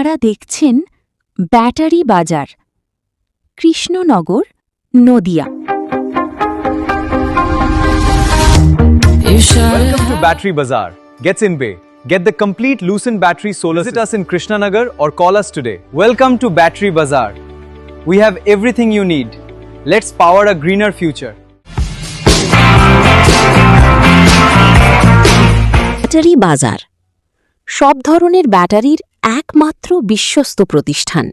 আপনারা দেখছেন ব্যাটারি বাজার, Krishnanagar, Nadia. Welcome to Battery Bazaar. Gets in Bay. Get the complete Lucent battery solar. Visit us in Krishnanagar or call us today. Welcome to Battery Bazaar. We have everything you need. Let's power a greener future. Battery বাজার সব ধরনের ব্যাটারির একমাত্র বিশ্বস্ত প্রতিষ্ঠান।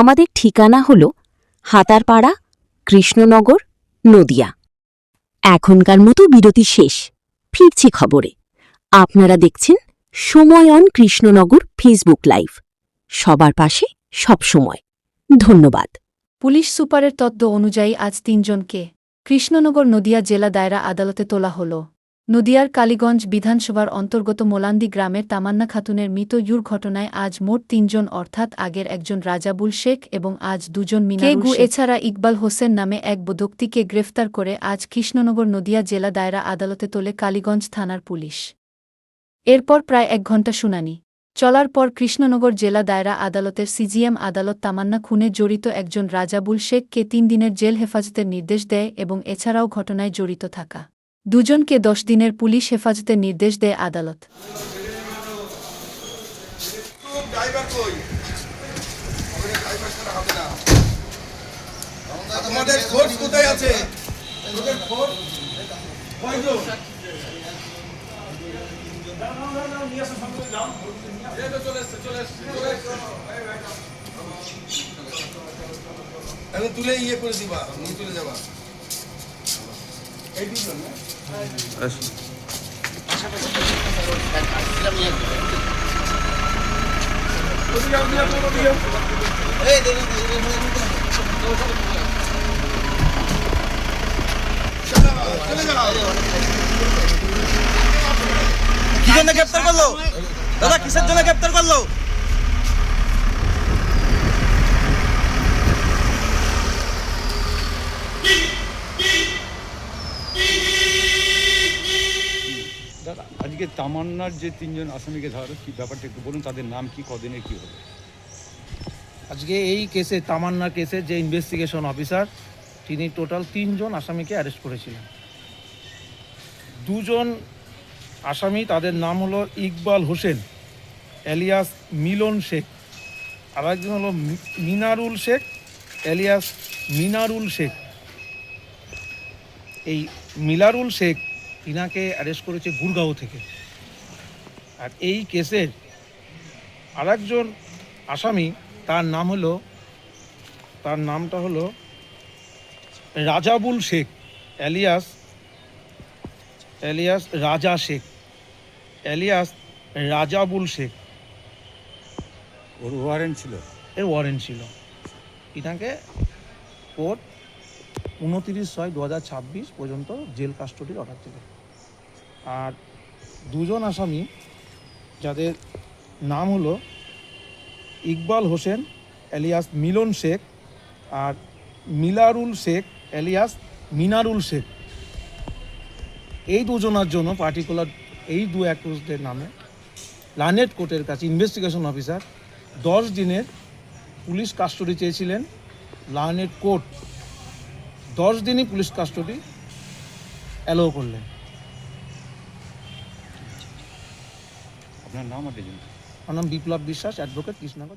আমাদের ঠিকানা হল হাতারপাড়া, কৃষ্ণনগর, নদিয়া। এখনকার মতো বিরতি শেষ, ফিরছি খবরে। আপনারা দেখছেন সময় অন কৃষ্ণনগর ফেসবুক লাইভ, সবার পাশে সবসময়। ধন্যবাদ। পুলিশ সুপারের তথ্য অনুযায়ী আজ ৩ জনকে কৃষ্ণনগর নদিয়া জেলা দায়রা আদালতে তোলা হল। নদিয়ার কালীগঞ্জ বিধানসভার অন্তর্গত মোলান্দি গ্রামের তামান্না খাতুনের মৃত ইউর ঘটনায় আজ মোট ৩ জন, অর্থাৎ আগের একজন রাজাবুল শেখ এবং আজ ২ জন মিনারুল শেখ এছাড়া ইকবাল হোসেন নামে এক ব্যক্তিকে গ্রেফতার করে আজ কৃষ্ণনগর নদিয়া জেলা দায়রা আদালতে তোলে কালীগঞ্জ থানার পুলিশ। এরপর প্রায় ১ ঘণ্টা শুনানি চলার পর কৃষ্ণনগর জেলা দায়রা আদালতের সিজিএম আদালত তামান্না খুনে জড়িত একজন রাজাবুল শেখকে ৩ দিনের জেল হেফাজতের নির্দেশ দেয় এবং এছাড়াও ঘটনায় জড়িত থাকা ২ জনকে ১০ দিনের পুলিশ হেফাজতের নির্দেশ দেয় আদালত। আমি তুলে ইয়ে করে দিবা, নিয়ে চলে যাবা। কি জন্য গ্রেপ্তার করলো দাদা? কিসের জন্য গ্রেপ্তার করলো? দাদা, আজকে তামান্নার যে ৩ জন আসামিকে ধরো, কি ব্যাপারটা একটু বলুন, তাদের নাম কি, কদিনের কি হলো? আজকে এই কেসে, তামান্নার কেসে যে ইনভেস্টিগেশন অফিসার, তিনি টোটাল ৩ জন আসামিকে অ্যারেস্ট করেছিলেন। ২ জন আসামি, তাদের নাম হলো ইকবাল হোসেন এলিয়াস মিলন শেখ, আর একজন হলো মিনারুল শেখ এলিয়াস মিনারুল শেখ। এই মিলারুল শেখ ইনাকে অ্যারেস্ট করেছে গুরগাঁও থেকে। আর এই কেসের আরেকজন আসামি, তার নামটা হলো রাজাবুল শেখ এলিয়াস রাজা শেখ এলিয়াস রাজাবুল শেখ। ওর ওয়ারেন্ট ছিল? এর ওয়ারেন্ট ছিল। ইনাকে কোর্ট 29/6/2026 পর্যন্ত জেল কাস্টডির অর্ডার ছিল। আর 2 জন আসামি, যাদের নাম হলো ইকবাল হোসেন এলিয়াস মিলন শেখ আর মিলারুল শেখ এলিয়াস মিনারুল শেখ, এই 2 জনের জন্য পার্টিকুলার এই 2 অ্যাকিউজদের নামে লানেট কোর্টের কাছে ইনভেস্টিগেশন অফিসার 10 দিনের পুলিশ কাস্টডি চেয়েছিলেন। লানেট কোর্ট 10 দিনই পুলিশ কাস্টডি অ্যালাউ করলেন। আপনার নাম আর ডিজিন? আমার নাম বিপ্লব বিশ্বাস, অ্যাডভোকেট, কৃষ্ণনগর।